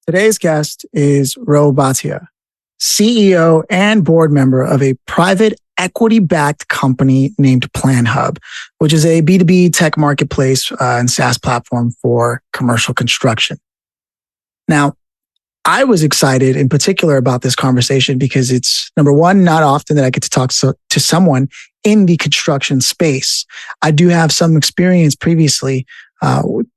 Today's guest is Bhatia, CEO and board member of a private equity-backed company named PlanHub, which is a B2B tech marketplace and SaaS platform for commercial construction. Now, I was excited in particular about this conversation because it's, number one, not often that I get to talk to someone in the construction space. I do have some experience previously,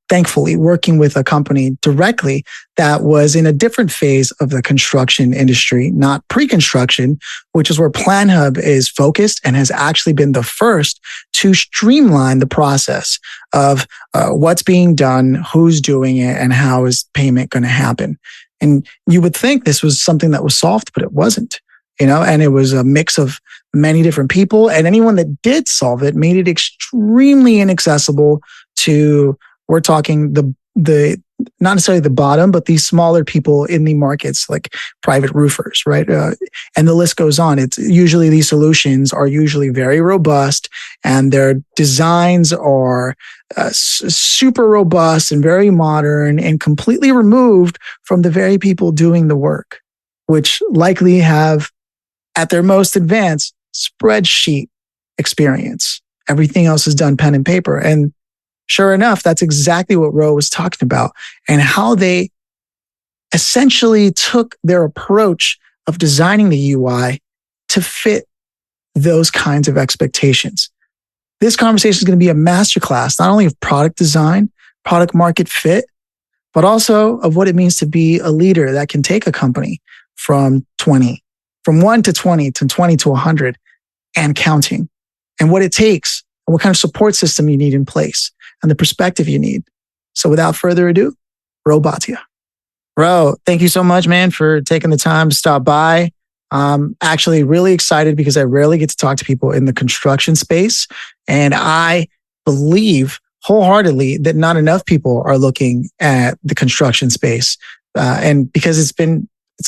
thankfully, working with a company directly that was in a different phase of the construction industry, not pre-construction, which is where PlanHub is focused and has actually been the first to streamline the process of what's being done, who's doing it, and how is payment going to happen. And you would think this was something that was solved, but it wasn't, and it was a mix of many different people, and anyone that did solve it made it extremely inaccessible to, we're talking the not necessarily the bottom, but these smaller people in the markets, like private roofers, right? And the list goes on. It's usually these solutions are usually very robust, and their designs are super robust and very modern and completely removed from the very people doing the work, which likely have at their most advanced spreadsheet experience. Everything else is done pen and paper. And sure enough, that's exactly what Ro was talking about, and how they essentially took their approach of designing the UI to fit those kinds of expectations. This conversation is going to be a masterclass, not only of product design, product market fit, but also of what it means to be a leader that can take a company from 1 to 20 to 20 to 100 and counting, and what it takes and what kind of support system you need in place and the perspective you need. So without further ado, Bhatia. Ro, thank you so much, man, for taking the time to stop by. I'm actually really excited because I rarely get to talk to people in the construction space. And I believe wholeheartedly that not enough people are looking at the construction space. And because it's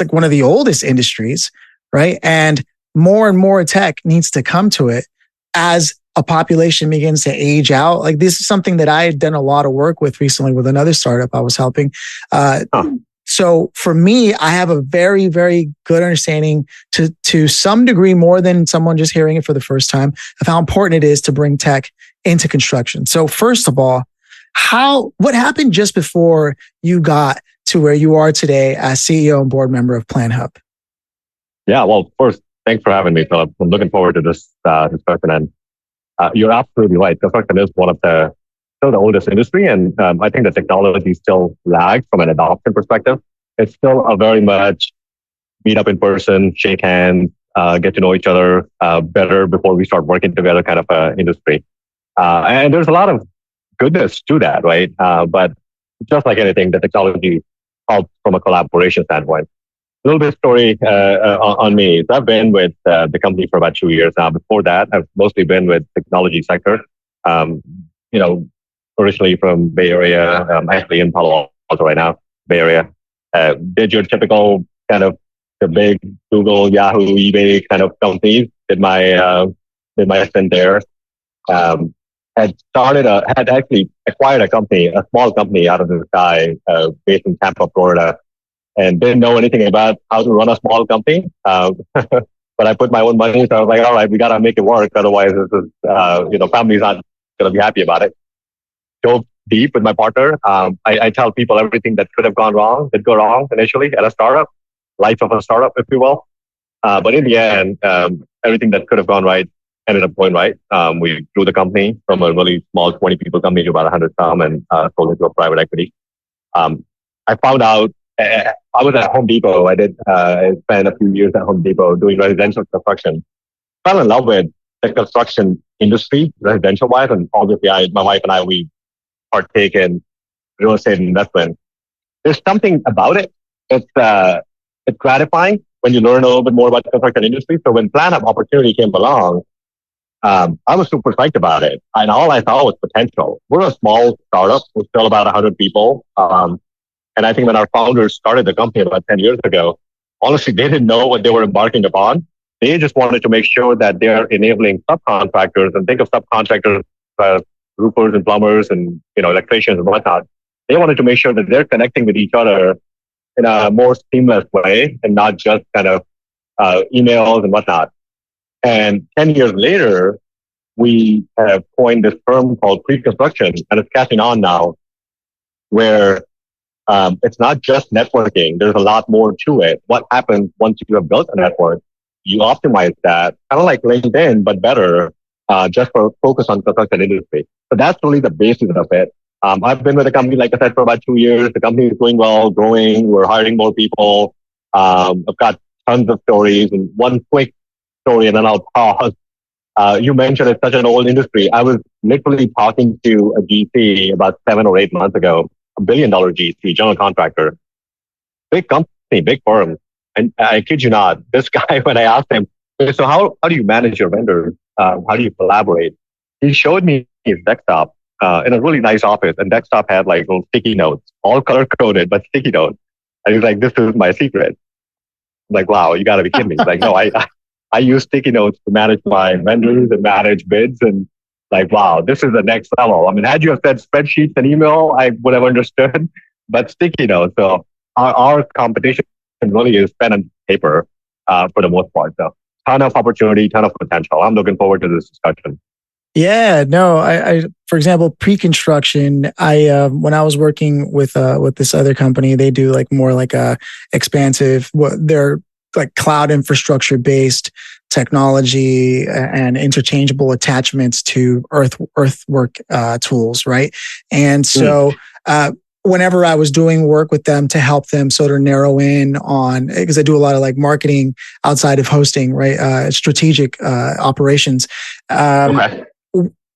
like one of the oldest industries, right? And more tech needs to come to it as a population begins to age out. Like, this is something that I had done a lot of work with recently with another startup I was helping. So for me, I have a very, very good understanding to some degree, more than someone just hearing it for the first time, of how important it is to bring tech into construction. So first of all, what happened just before you got to where you are today as CEO and board member of PlanHub? Yeah, well, first, thanks for having me, Philip. I'm looking forward to this discussion. And you're absolutely right. Construction is still the oldest industry, and I think the technology still lags from an adoption perspective. It's still a very much meet up in person, shake hands, get to know each other better before we start working together kind of industry. And there's a lot of goodness to that, right? But just like anything, the technology helps from a collaboration standpoint. A little bit of story on me. So I've been with the company for about 2 years now. Before that, I've mostly been with technology sector. Originally from Bay Area, actually in Palo Alto right now, Bay Area. Did your typical kind of the big Google, Yahoo, eBay kind of companies. Did my stint there. Had actually acquired a small company out of the sky, based in Tampa, Florida. And didn't know anything about how to run a small company. But I put my own money, so I was like, all right, we got to make it work. Otherwise, this is, family's not going to be happy about it. Dove deep with my partner. I tell people everything that could have gone wrong, did go wrong initially at a startup, life of a startup, if you will. But in the end, everything that could have gone right ended up going right. We grew the company from a really small 20 people company to about 100 some and sold it to a private equity. I found out, I was at Home Depot. I spent a few years at Home Depot doing residential construction. Fell in love with the construction industry, residential wise, and obviously my wife and I, we partake in real estate investment. There's something about it. It's gratifying when you learn a little bit more about the construction industry. So when PlanHub opportunity came along, I was super psyched about it. And all I saw was potential. We're a small startup. We're still about 100 people. And I think when our founders started the company about 10 years ago, honestly, they didn't know what they were embarking upon. They just wanted to make sure that they're enabling subcontractors, and think of subcontractors as roofers and plumbers and electricians and whatnot. They wanted to make sure that they're connecting with each other in a more seamless way and not just kind of emails and whatnot. And 10 years later, we have coined this term called pre-construction, and it's catching on now, where it's not just networking. There's a lot more to it. What happens once you have built a network? You optimize that, kind of like LinkedIn, but better, just for focus on construction industry. So that's really the basis of it. I've been with the company, like I said, for about 2 years. The company is doing well, growing. We're hiring more people. I've got tons of stories, and one quick story, and then I'll pause. You mentioned it's such an old industry. I was literally talking to a GC about 7 or 8 months ago, $1 billion GC, general contractor, big company, big firm. And I kid you not, this guy, when I asked him, so how do you manage your vendors? How do you collaborate? He showed me his desktop in a really nice office, and desktop had like little sticky notes, all color coded, but sticky notes. And he's like, this is my secret. I'm like, wow, you got to be kidding me. He's like, no, I use sticky notes to manage my vendors and manage bids. And like, wow, this is the next level. I mean, had you have said spreadsheets and email, I would have understood, but sticky notes. So our competition really is pen and paper for the most part. So ton of opportunity, ton of potential. I'm looking forward to this discussion. Yeah, no, I for example, pre-construction, when I was working with this other company, they do like more like a expansive, they're like cloud infrastructure based technology and interchangeable attachments to earthwork tools, right? And so whenever I was doing work with them to help them sort of narrow in on, because I do a lot of like marketing outside of hosting, right? Strategic operations. Okay.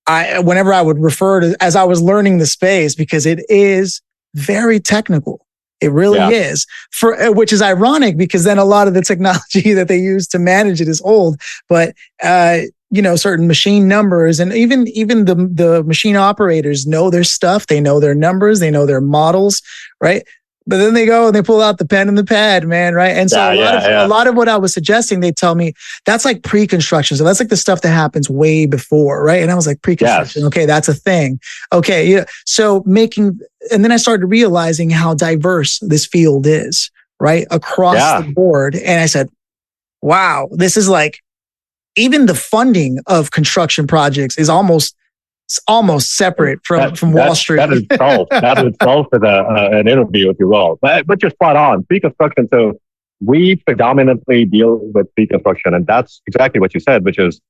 Whenever I would refer to, as I was learning the space, because it is very technical. It really is, which is ironic because then a lot of the technology that they use to manage it is old, but certain machine numbers and even the machine operators know their stuff. They know their numbers. They know their models, right? But then they go and they pull out the pen and the pad, man, right? And so a lot of what I was suggesting, they tell me that's like pre-construction. So that's like the stuff that happens way before, right? And I was like, pre-construction, okay, that's a thing. Okay, yeah. So and then I started realizing how diverse this field is, right? Across the board. And I said, wow, this is like, even the funding of construction projects is almost separate from Wall Street. That is itself is an interview, if you will. But you're spot on. Pre-construction. So we predominantly deal with pre-construction, and that's exactly what you said, which is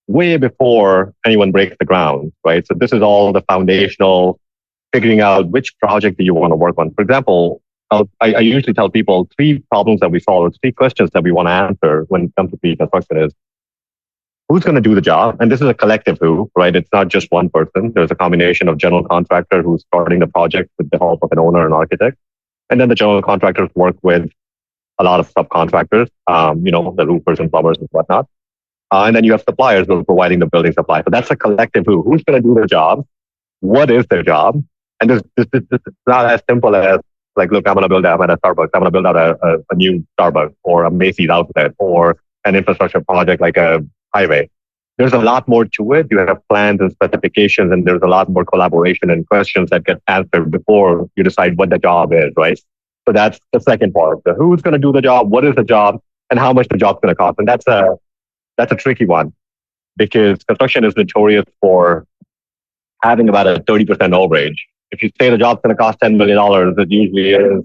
way before anyone breaks the ground, right? So this is all the foundational, figuring out which project do you want to work on. For example, I usually tell people 3 problems that we solve, or 3 questions that we want to answer when it comes to pre-construction is, who's going to do the job? And this is a collective who, right? It's not just one person. There's a combination of general contractor who's starting the project with the help of an owner and architect. And then the general contractors work with a lot of subcontractors, the roofers and plumbers and whatnot. And then you have suppliers who are providing the building supply. So that's a collective who. Who's going to do the job? What is their job? And this is not as simple as like, look, I'm going to build out a Starbucks. I'm going to build out a new Starbucks or a Macy's outlet or an infrastructure project like a highway. There's a lot more to it. You have plans and specifications, and there's a lot more collaboration and questions that get answered before you decide what the job is, right? So that's the second part. So who's going to do the job? What is the job? And how much the job's going to cost? And that's a tricky one because construction is notorious for having about a 30% overage. If you say the job's going to cost $10 million, it usually is,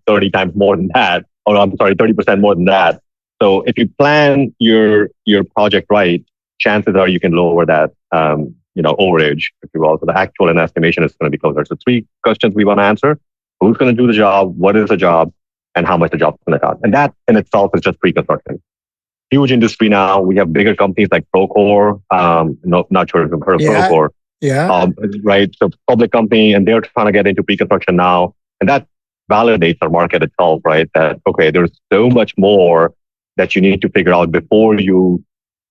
30 times more than that. Or I'm sorry, 30% more than that. So if you plan your project right, chances are you can lower that, overage, if you will. So the actual and estimation is going to be closer. So 3 questions we want to answer: who's going to do the job, what is the job, and how much the job's going to cost. And that in itself is just pre-construction. Huge industry now. We have bigger companies like Procore. Not sure if you've heard of Procore. Yeah. Right. So public company, and they're trying to get into pre-construction now, and that validates our market itself, right? That okay, there's so much more that you need to figure out before you,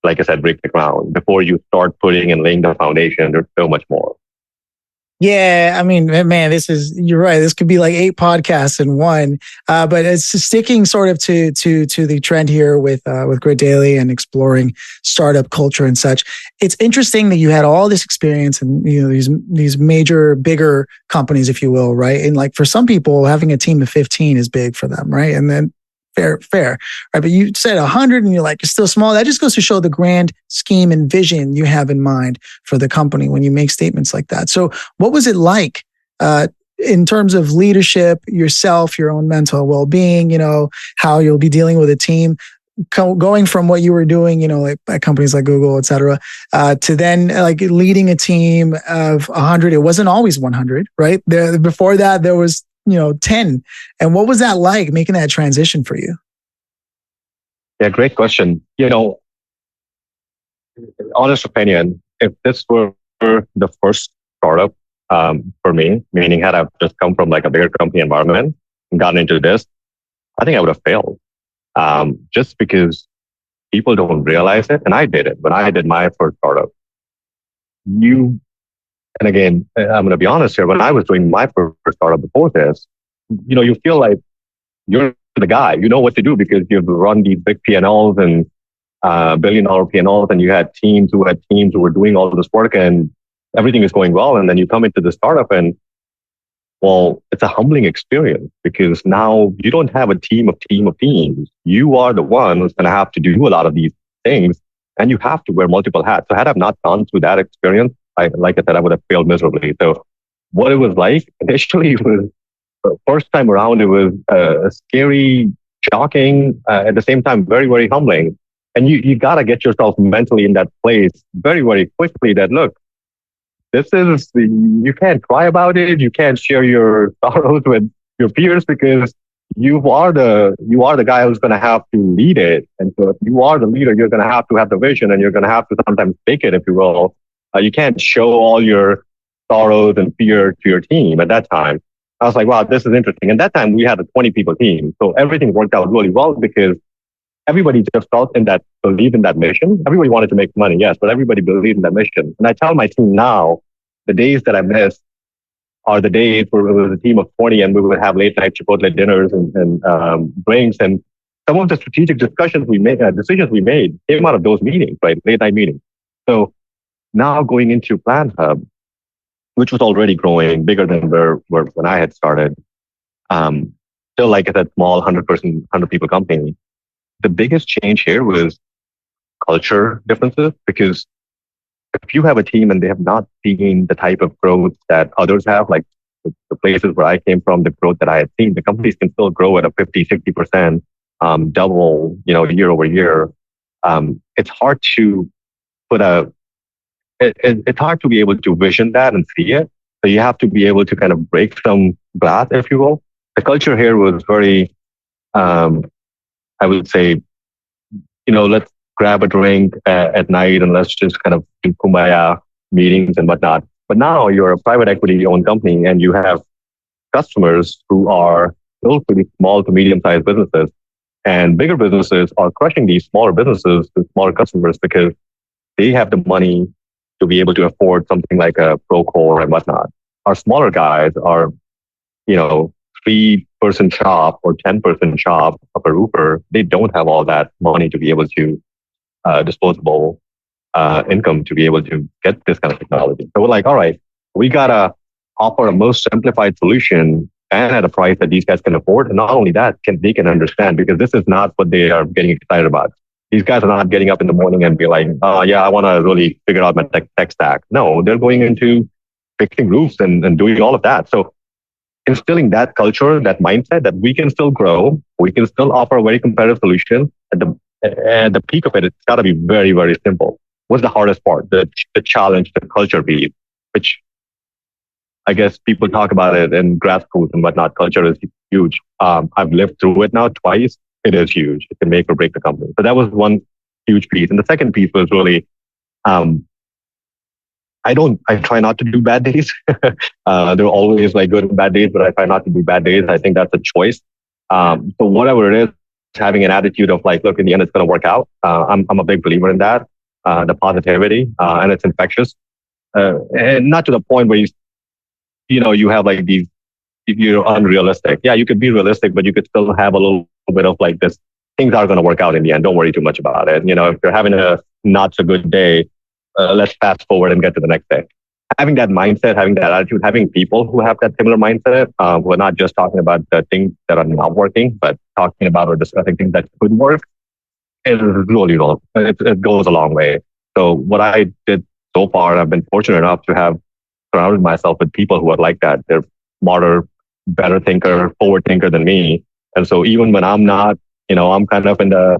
like I said, break the ground, before you start putting and laying the foundation. There's so much more. Yeah, I mean, man, you're right. This could be like 8 podcasts in one. But it's sticking sort of to the trend here with Grid Daily and exploring startup culture and such. It's interesting that you had all this experience and these major, bigger companies, if you will, right? And like for some people, having a team of 15 is big for them, right? And then fair, right? But you said 100 and you're like, it's still small. That just goes to show the grand scheme and vision you have in mind for the company when you make statements like that. So what was it like in terms of leadership, yourself, your own mental well-being, how you'll be dealing with a team, going from what you were doing, like at companies like Google, et cetera, to then like leading a team of 100. It wasn't always 100, right? Before that, there was 10. And what was that like making that transition for you? Yeah, great question. Honest opinion, if this were the first startup for me, meaning had I just come from like a bigger company environment and gotten into this, I think I would have failed. Just because people don't realize it. And I did it when I did my first startup. And again, I'm going to be honest here. When I was doing my first startup before this, you feel like you're the guy. You know what to do because you've run these big P&Ls and billion-dollar P&Ls, and you had teams who were doing all of this work, and everything is going well. And then you come into the startup, and well, it's a humbling experience because now you don't have a team of teams. You are the one who's going to have to do a lot of these things, and you have to wear multiple hats. So had I not gone through that experience, like I said, I would have failed miserably. So what it was like initially was, first time around, it was scary, shocking, at the same time, very, very humbling. And you got to get yourself mentally in that place very, very quickly that, look, you can't cry about it. You can't share your sorrows with your peers because you are the guy who's going to have to lead it. And so if you are the leader, you're going to have the vision, and you're going to have to sometimes fake it, if you will. You can't show all your sorrows and fear to your team at that time. I was like, wow, this is interesting. And that time we had a 20-people team. So everything worked out really well because everybody just believed in that mission. Everybody wanted to make money, yes, but everybody believed in that mission. And I tell my team now, the days that I miss are the days where it was a team of 20 and we would have late night Chipotle dinners and drinks. And some of the strategic decisions we made came out of those meetings, right? Late night meetings. So now going into PlanHub, which was already growing bigger than when I had started, still like I said, small 100 people company. The biggest change here was culture differences, because if you have a team and they have not seen the type of growth that others have, like the places where I came from, the growth that I had seen, the companies can still grow at a 50-60%, double, year over year. It's hard to it's hard to be able to vision that and see it. So you have to be able to kind of break some glass, if you will. The culture here was very, I would say, let's grab a drink at night and let's just kind of do kumbaya meetings and whatnot. But now you're a private equity owned company and you have customers who are still pretty small to medium sized businesses, and bigger businesses are crushing these smaller businesses, the smaller customers, because they have the money to be able to afford something like a Procore and whatnot. Our smaller guys are, 3-person shop or 10-person shop of a roofer. They don't have all that money to be able to disposable income to be able to get this kind of technology. So we're like, all right, we gotta offer a most simplified solution and at a price that these guys can afford. And not only that, they can understand, because this is not what they are getting excited about. These guys are not getting up in the morning and be like, yeah, I want to really figure out my tech stack. No, they're going into fixing roofs and doing all of that. So instilling that culture, that mindset that we can still grow, we can still offer a very competitive solution. At the peak of it, it's got to be very, very simple. What's the hardest part? The challenge, the culture piece, which I guess people talk about it in grad schools and whatnot. Culture is huge. I've lived through it now twice. It is huge. It can make or break the company. So that was one huge piece. And the second piece was really, I try not to do bad days. There are always like good and bad days, but I try not to do bad days. I think that's a choice. So whatever it is, having an attitude of like, look, in the end, it's going to work out. I'm a big believer in that, the positivity, and it's infectious. And not to the point where you have like these, if you're unrealistic, yeah, you could be realistic, but you could still have a little bit of like this, things are going to work out in the end. Don't worry too much about it. If you're having a not so good day, let's fast forward and get to the next day. Having that mindset, having that attitude, having people who have that similar mindset, we're not just talking about the things that are not working, but talking about or discussing things that could work, it goes a long way. So what I did so far, I've been fortunate enough to have surrounded myself with people who are like that. They're smarter, better thinker, forward thinker than me. And so even when I'm not, I'm kind of in the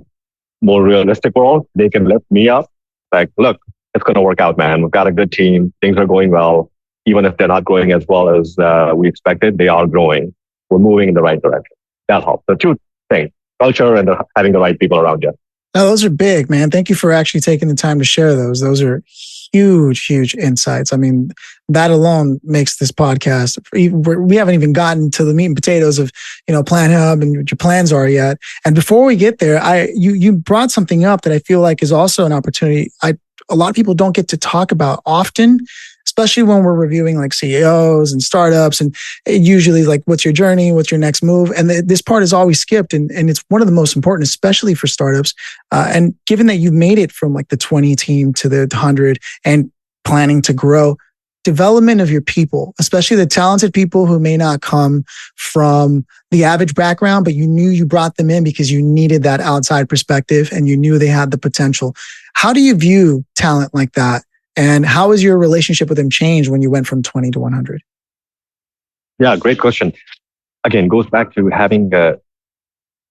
more realistic world, they can lift me up. Like, look, it's going to work out, man. We've got a good team. Things are going well. Even if they're not growing as well as we expected, they are growing. We're moving in the right direction. That helps. The two things, culture and having the right people around you. No, those are big, man. Thank you for actually taking the time to share those. Those are huge, huge insights. I mean, that alone makes this podcast. We haven't even gotten to the meat and potatoes of, PlanHub and what your plans are yet. And before we get there, you brought something up that I feel like is also an opportunity. A lot of people don't get to talk about often, especially when we're reviewing like CEOs and startups, and usually like, what's your journey? What's your next move? And this part is always skipped. And it's one of the most important, especially for startups. And given that you've made it from like the 20 team to the 100 and planning to grow, development of your people, especially the talented people who may not come from the average background, but you knew you brought them in because you needed that outside perspective and you knew they had the potential. How do you view talent like that? And how has your relationship with them changed when you went from 20 to 100? Yeah, great question. Again, goes back to having a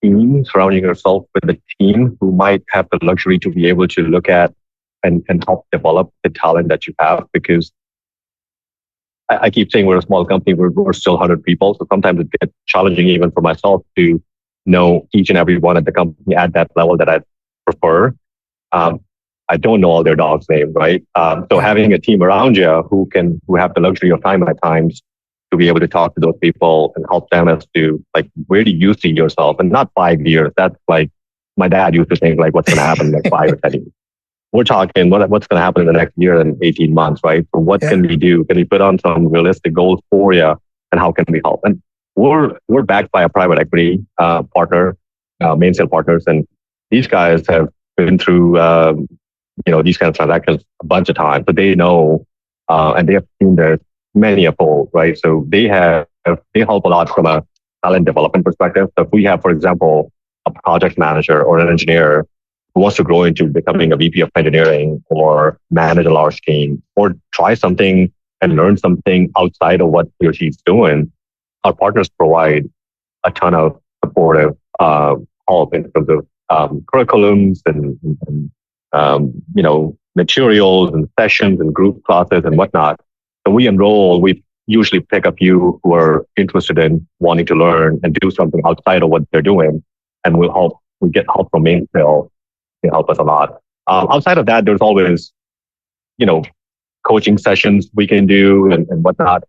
team, surrounding yourself with a team who might have the luxury to be able to look at and help develop the talent that you have. Because I keep saying we're a small company, we're still 100 people. So sometimes it gets challenging even for myself to know each and every one at the company at that level that I prefer. I don't know all their dogs' names, right? So having a team around you who have the luxury of time at times to be able to talk to those people and help them as to like, where do you see yourself? And not 5 years. That's like, my dad used to think like, what's going to happen in like 5 or 10 years. We're talking what's going to happen in the next year and 18 months, right? So what can we do? Can we put on some realistic goals for you? And how can we help? And we're backed by a private equity partner, mainstay partners. And these guys have been through, these kind of transactions a bunch of times. So they know, and they have seen this many a fold, right? So they help a lot from a talent development perspective. So if we have, for example, a project manager or an engineer who wants to grow into becoming a VP of engineering or manage a large team or try something and learn something outside of what he or she's doing, our partners provide a ton of supportive help in terms of curriculums and materials and sessions and group classes and whatnot. So we usually pick a few who are interested in wanting to learn and do something outside of what they're doing. And we get help from Mainsail to help us a lot. Outside of that, there's always, coaching sessions we can do and whatnot.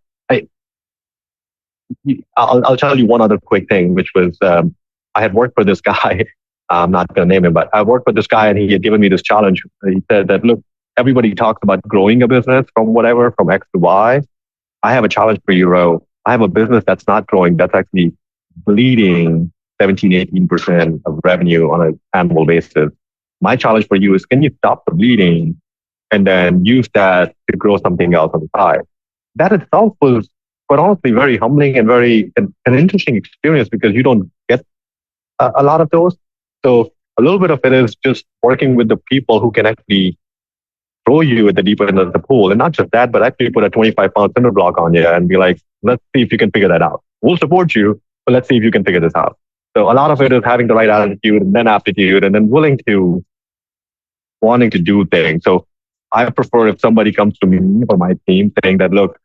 I'll tell you one other quick thing, which was, I had worked for this guy. I'm not going to name him, but I worked with this guy and he had given me this challenge. He said that, look, everybody talks about growing a business from X to Y. I have a challenge for you, Ro. I have a business that's not growing, that's actually bleeding 17, 18% of revenue on an annual basis. My challenge for you is, can you stop the bleeding and then use that to grow something else on the side? That itself was, quite honestly, very humbling and very an interesting experience because you don't get a lot of those. So a little bit of it is just working with the people who can actually throw you at the deeper end of the pool. And not just that, but actually put a 25-pound cinder block on you and be like, let's see if you can figure that out. We'll support you, but let's see if you can figure this out. So a lot of it is having the right attitude and then aptitude and then wanting to do things. So I prefer if somebody comes to me or my team saying that, look,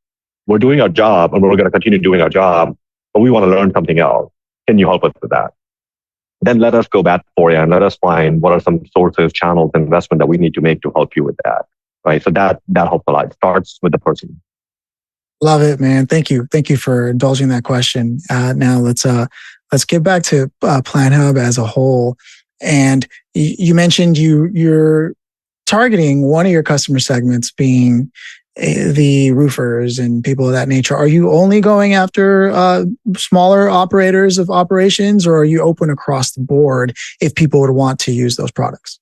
we're doing our job and we're going to continue doing our job, but we want to learn something else. Can you help us with that? Then let us go back for you and let us find what are some sources, channels, investment that we need to make to help you with that. Right. So that helps a lot. It starts with the person. Love it, man. Thank you. Thank you for indulging that question. Now let's get back to PlanHub as a whole. And you mentioned you're targeting one of your customer segments being the roofers and people of that nature. Are you only going after smaller operators of operations, or are you open across the board if people would want to use those products?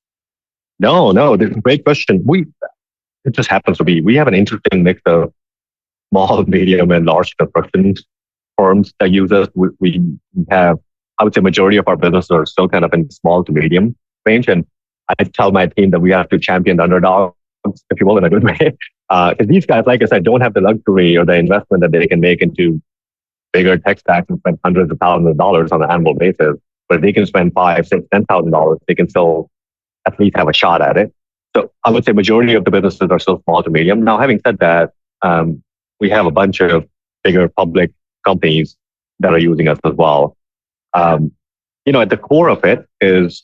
No, this is a great question. It just happens to be, we have an interesting mix of small, medium, and large construction firms that use us. We have, I would say, majority of our businesses are still kind of in small to medium range. And I tell my team that we have to champion the underdogs, if you will, in a good way. Because these guys, like I said, don't have the luxury or the investment that they can make into bigger tech stacks and spend hundreds of thousands of dollars on an annual basis. But if they can spend $5,000, $6,000, $10,000, they can still at least have a shot at it. So I would say majority of the businesses are still small to medium. Now, having said that, we have a bunch of bigger public companies that are using us as well. At the core of it is,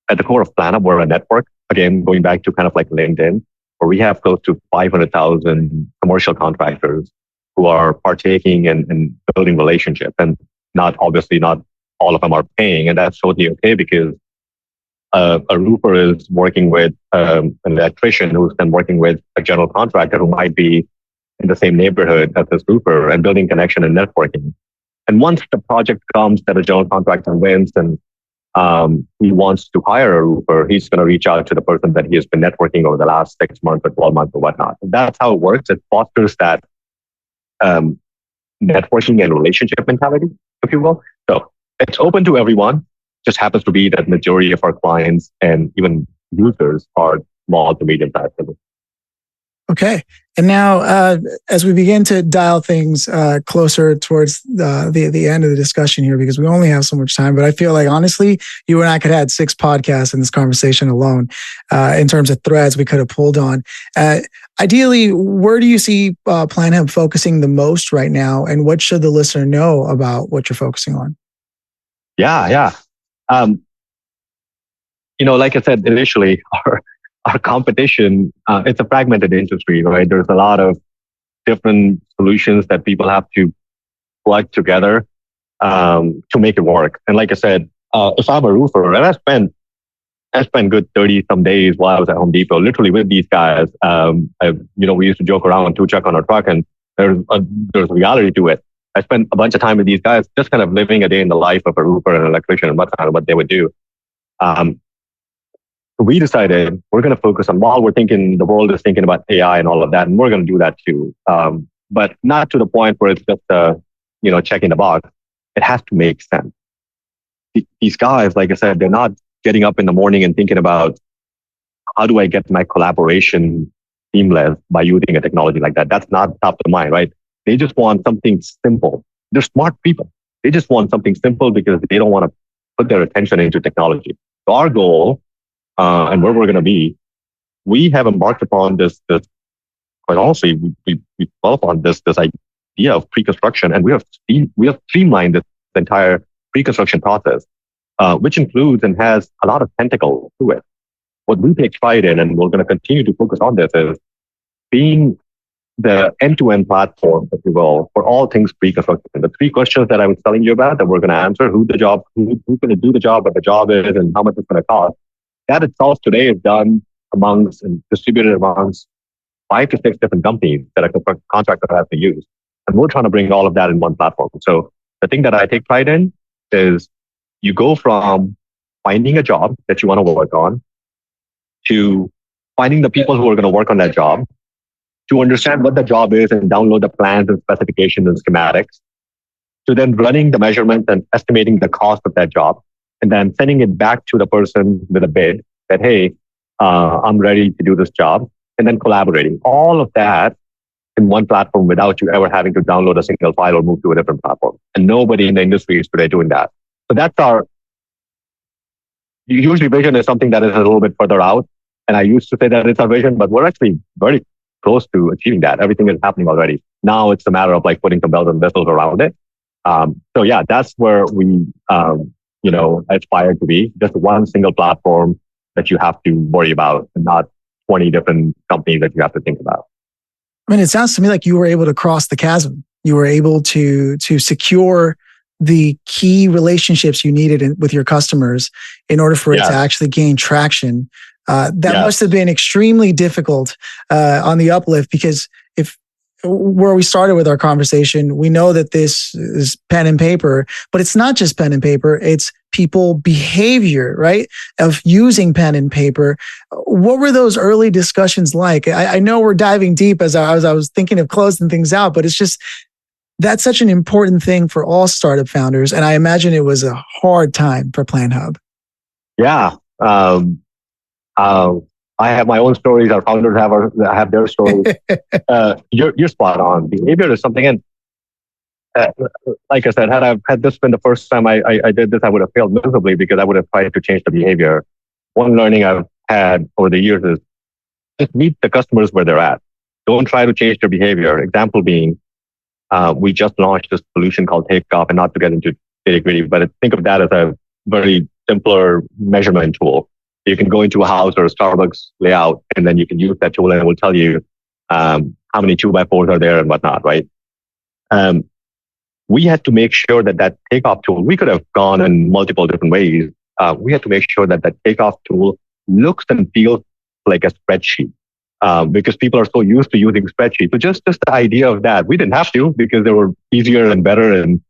at the core of PlanHub, we're a network. Again, going back to kind of like LinkedIn, where we have close to 500,000 commercial contractors who are partaking and building relationships. And not all of them are paying. And that's totally okay, because a roofer is working with an electrician who's then working with a general contractor who might be in the same neighborhood as this roofer, and building connection and networking. And once the project comes that a general contractor wins and he wants to hire a roofer, he's going to reach out to the person that he has been networking over the last 6 months or 12 months or whatnot. And that's how it works. It fosters that networking and relationship mentality, if you will. So it's open to everyone. Just happens to be that majority of our clients and even users are small to medium sized. Okay. And now, as we begin to dial things closer towards the end of the discussion here, because we only have so much time, but I feel like, honestly, you and I could have had 6 podcasts in this conversation alone in terms of threads we could have pulled on. Ideally, where do you see PlanHub focusing the most right now, and what should the listener know about what you're focusing on? Yeah. Like I said initially, our competition, it's a fragmented industry, right? There's a lot of different solutions that people have to plug together to make it work. And like I said, if I'm a roofer, and I spent good 30 some days while I was at Home Depot, literally with these guys. We used to joke around 2-check on our truck, and there's reality to it. I spent a bunch of time with these guys, just kind of living a day in the life of a roofer and an electrician and what they would do. We decided we're going to focus on, while the world is thinking about AI and all of that, and we're going to do that too. But not to the point where it's just, checking the box. It has to make sense. These guys, like I said, they're not getting up in the morning and thinking about, how do I get my collaboration seamless by using a technology like that? That's not top of the mind, right? They just want something simple. They're smart people. They just want something simple because they don't want to put their attention into technology. So our goal, and where we're going to be, we have embarked upon this quite honestly, we developed on this idea of pre-construction, and we have streamlined this entire pre-construction process, which includes and has a lot of tentacles to it. What we take pride in, and we're going to continue to focus on this, is being the end-to-end platform, if you will, for all things pre-construction. The 3 questions that I was telling you about that we're going to answer: who's going to do the job, what the job is, and how much it's going to cost. That itself today is done amongst and distributed amongst 5 to 6 different companies that a contractor has to use. And we're trying to bring all of that in one platform. So the thing that I take pride in is you go from finding a job that you want to work on, to finding the people who are going to work on that job, to understand what the job is and download the plans and specifications and schematics, to then running the measurements and estimating the cost of that job, and then sending it back to the person with a bid that, hey, I'm ready to do this job, and then collaborating. All of that in one platform without you ever having to download a single file or move to a different platform. And nobody in the industry is today doing that. So that's usually vision is something that is a little bit further out. And I used to say that it's our vision, but we're actually very close to achieving that. Everything is happening already. Now it's a matter of like putting some bells and whistles around it. So yeah, that's where we, aspire to be. Just one single platform that you have to worry about, and not 20 different companies that you have to think about. I mean, it sounds to me like you were able to cross the chasm. You were able to secure the key relationships you needed with your customers in order for it to actually gain traction That must have been extremely difficult on the uplift, because if where we started with our conversation, we know that this is pen and paper, but it's not just pen and paper. It's people behavior, right? Of using pen and paper. What were those early discussions like? I know we're diving deep as I was thinking of closing things out, but it's just, that's such an important thing for all startup founders. And I imagine it was a hard time for PlanHub. Yeah. I have my own stories. Our founders have their stories. You're spot on. Behavior is something, and like I said, had this been the first time I did this, I would have failed miserably, because I would have tried to change the behavior. One learning I've had over the years is just meet the customers where they're at. Don't try to change their behavior. Example being, we just launched this solution called Takeoff, and not to get into nitty-gritty, but think of that as a very simpler measurement tool. You can go into a house or a Starbucks layout, and then you can use that tool, and it will tell you how many 2x4s are there and whatnot, right? We had to make sure that takeoff tool, we could have gone in multiple different ways. We had to make sure that takeoff tool looks and feels like a spreadsheet, because people are so used to using spreadsheets. So just the idea of that, we didn't have to, because there were easier and better and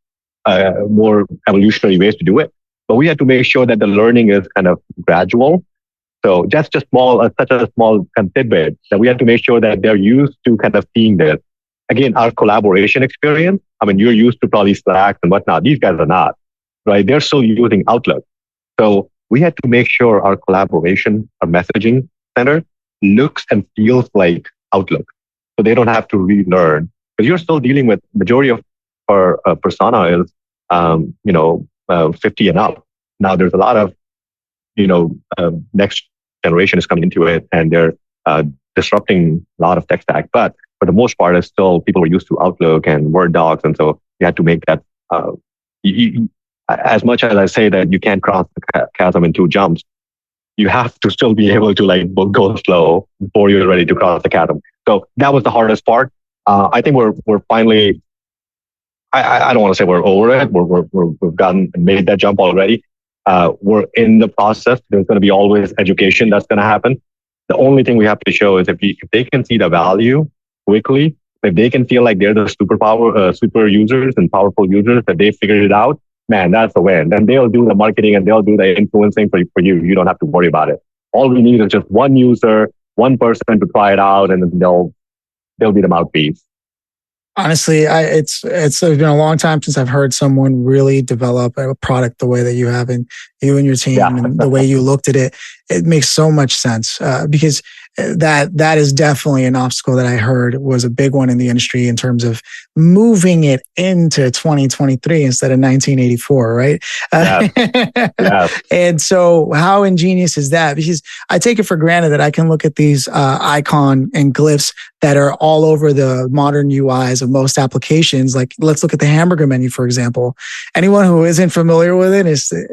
more evolutionary ways to do it. But we had to make sure that the learning is kind of gradual. So just such a small kind of tidbit that we had to make sure that they're used to kind of seeing this. Again, our collaboration experience, I mean, you're used to probably Slack and whatnot. These guys are not, right? They're still using Outlook. So we had to make sure our collaboration, our messaging center looks and feels like Outlook. So they don't have to relearn, because you're still dealing with majority of our persona is, 50 and up. Now there's a lot of, next generation is coming into it, and they're disrupting a lot of tech stack. But for the most part, it's still people were used to Outlook and Word docs. And so you had to make that, as much as I say that you can't cross the chasm in two jumps, you have to still be able to go slow before you're ready to cross the chasm. So that was the hardest part. I think we're finally, I don't want to say we're over it. We've gotten and made that jump already. We're in the process. There's going to be always education that's going to happen. The only thing we have to show is if they can see the value quickly, if they can feel like they're the super users and powerful users, that they figured it out, man, that's a win. Then they'll do the marketing and they'll do the influencing for you. You don't have to worry about it. All we need is just one user, one person to try it out, and then they'll be the mouthpiece. Honestly, it's been a long time since I've heard someone really develop a product the way that you have, and you and your team, and the way you looked at it. It makes so much sense, because that is definitely an obstacle that I heard was a big one in the industry in terms of moving it into 2023 instead of 1984, right? And so how ingenious is that? Because I take it for granted that I can look at these icon and glyphs that are all over the modern UIs of most applications. Like, let's look at the hamburger menu, for example. Anyone who isn't familiar with it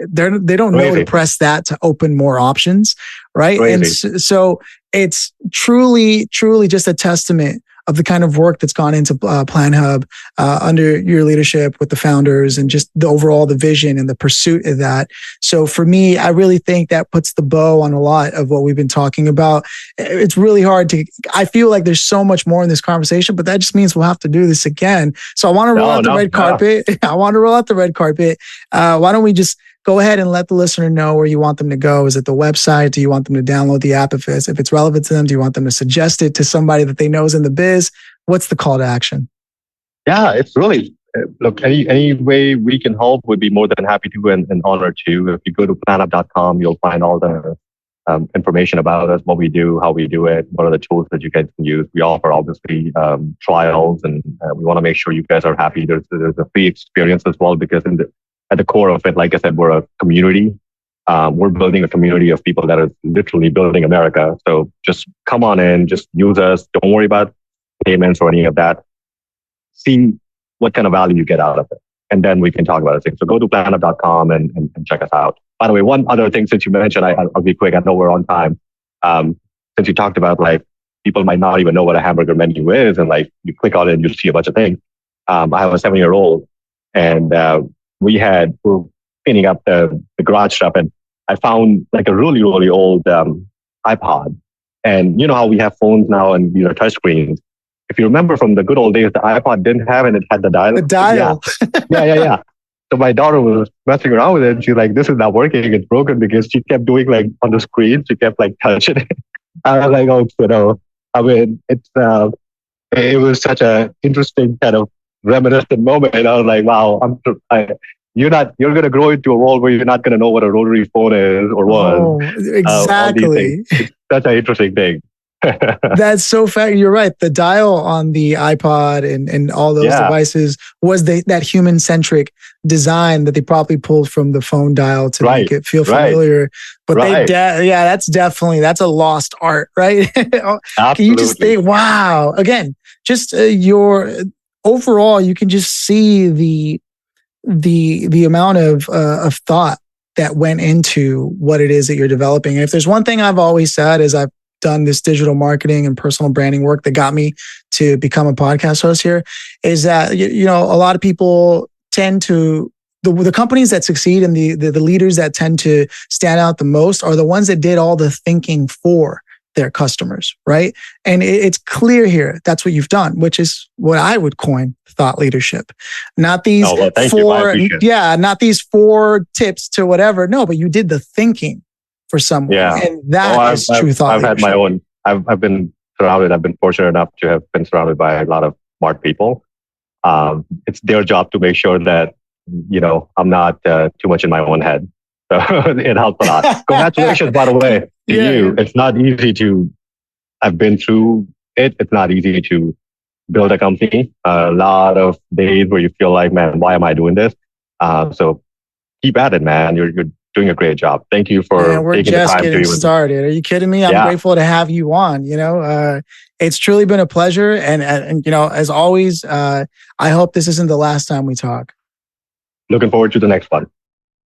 they don't know to press that to open more options, right? And so it's truly just a testament of the kind of work that's gone into PlanHub under your leadership with the founders, and just the vision and the pursuit of that. So for me, I really think that puts the bow on a lot of what we've been talking about. It's really hard I feel like there's so much more in this conversation, but that just means we'll have to do this again. So I want to roll out the red carpet. I want to roll out the red carpet. Why don't we just go ahead and let the listener know where you want them to go? Is it the website? Do you want them to download the app if it's relevant to them? Do you want them to suggest it to somebody that they know is in the biz? What's the call to action? Yeah, it's really, look, any way we can help, would be more than happy to and honored to. If you go to planhub.com, you'll find all the information about us, what we do, how we do it, what are the tools that you guys can use. We offer obviously trials, and we want to make sure you guys are happy. There's a free experience as well, because at the core of it, like I said, we're a community. We're building a community of people that are literally building America. So just come on in, just use us. Don't worry about payments or any of that. See what kind of value you get out of it. And then we can talk about it. So go to planhub.com and check us out. By the way, one other thing, since you mentioned, I'll be quick. I know we're on time. Since you talked about people might not even know what a hamburger menu is, and you click on it and you see a bunch of things. I have a 7-year-old, and we're cleaning up the garage stuff, and I found a really, really old iPod. And you know how we have phones now and touch screens. If you remember from the good old days, the iPod didn't have and it had the dial. The dial. Yeah. So my daughter was messing around with it. And she's like, "This is not working. It's broken," because she kept doing like on the screen. She kept like touching it. I was like, "Oh, I mean, it was such a interesting kind of reminiscent moment." And I was like, "Wow, you're going to grow into a world where you're not going to know what a rotary phone is or was." Oh, exactly. It's such an interesting thing. That's so fact. You're right. The dial on the iPod and all those devices was that human centric design that they probably pulled from the phone dial to make it feel familiar. But that's a lost art, right? Can you just think, wow, again, just your overall, you can just see the amount of thought that went into what it is that you're developing. And if there's one thing I've always said is I've done this digital marketing and personal branding work that got me to become a podcast host here, is that, a lot of people tend to, the companies that succeed and the leaders that tend to stand out the most are the ones that did all the thinking for their customers, right? And it's clear here that's what you've done, which is what I would coin thought leadership. Not these not these 4 tips to whatever. No, but you did the thinking for someone. Yeah. And that is true thought I've leadership. Had my own, I've been fortunate enough to have been surrounded by a lot of smart people. It's their job to make sure that, I'm not too much in my own head. So it helps a lot. Congratulations, by the way, to you. It's not easy I've been through it. It's not easy to build a company. A lot of days where you feel like, man, why am I doing this? So keep at it, man. You're doing a great job. Thank you for taking the time. We're just getting started. Are you kidding me? I'm grateful to have you on. It's truly been a pleasure. And as always, I hope this isn't the last time we talk. Looking forward to the next one.